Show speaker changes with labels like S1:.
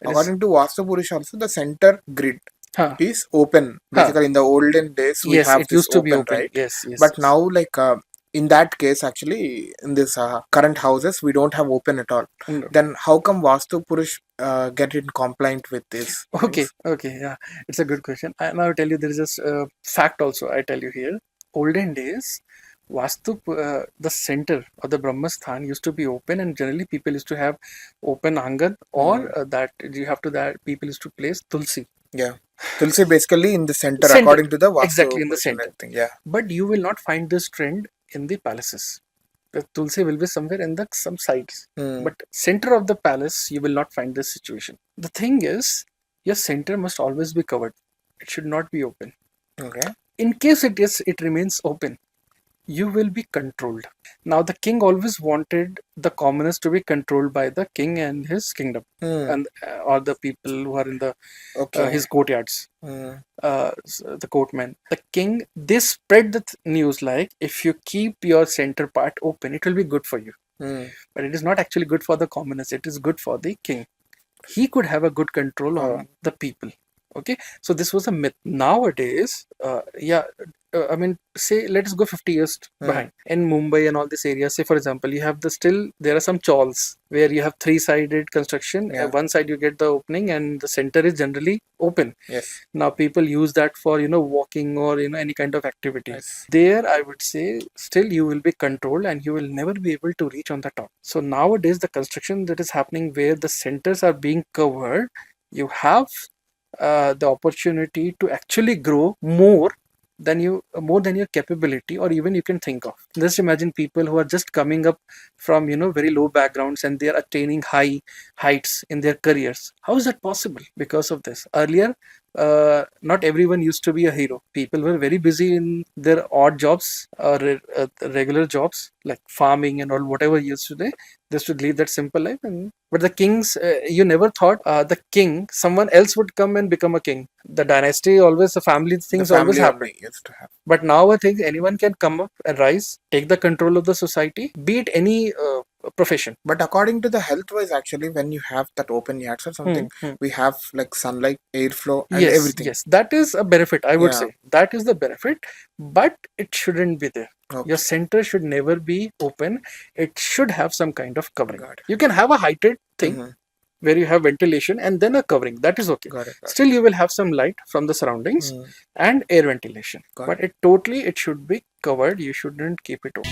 S1: According to Vastu Purusha also, the center grid
S2: Huh.
S1: is open.
S2: Huh.
S1: Basically, in the olden days, we
S2: Yes,
S1: have
S2: it
S1: this
S2: used to be
S1: open,
S2: open.
S1: right?
S2: Yes, yes.
S1: But
S2: yes.
S1: now, like in that case, actually, in this current houses, we don't have open at all.
S2: No.
S1: Then how come Vastu Purush get in compliant with this?
S2: Okay, okay, yeah, it's a good question. And I'll tell you, there is a fact also. I tell you here, olden days, the center or the Brahmasthan used to be open, and generally people used to have open angan, or that you have to that people used to place tulsi.
S1: Yeah. Tulsi basically in the center,
S2: Center,
S1: according to the Vastu
S2: exactly in the
S1: Purusha and
S2: center.
S1: everything. Yeah.
S2: But you will not find this trend in the palaces. The tulsi will be somewhere in the some sides, but center of the palace you will not find this situation. The thing is, your center must always be covered. It should not be open.
S1: Okay.
S2: In case it remains open, you will be controlled. Now the king always wanted the commoners to be controlled by the king and his kingdom, and or the people who are in the his courtyards, the courtmen. The king, they spread the news like, if you keep your center part open, it will be good for you. But it is not actually good for the commoners. It is good for the king. He could have a good control on the people. Okay, so this was a myth. Nowadays, I mean, say let's go 50 years behind. In Mumbai and all these areas, say for example, you have there are some chawls where you have three-sided construction. One side you get the opening, and the center is generally open.
S1: Yes.
S2: Now people use that for walking or any kind of activity. There, I would say, still you will be controlled and you will never be able to reach on the top. So nowadays, the construction that is happening where the centers are being covered, you have the opportunity to actually grow more than your capability, or even you can think of. Just imagine people who are just coming up from very low backgrounds, and they are attaining high heights in their careers. How is that possible? Because of this. Earlier, not everyone used to be a hero. People were very busy in their odd jobs or regular jobs like farming and all, whatever used to do. They used to lead that simple life. But the kings, you never thought someone else would come and become a king. The dynasty always, the family things always happen.
S1: Used to have.
S2: But now I think anyone can come up and rise, take the control of the society, be it any profession.
S1: But according to the health wise, actually, when you have that open yards or something, we have like sunlight, airflow, and everything.
S2: Yes, that is a benefit, I would say. That is the benefit, but it shouldn't be there. Your center should never be open. It should have some kind of covering. You can have a heighted thing where you have ventilation and then a covering. That is okay. Still, you will have some light from the surroundings and air ventilation. But it should be covered. You shouldn't keep it open.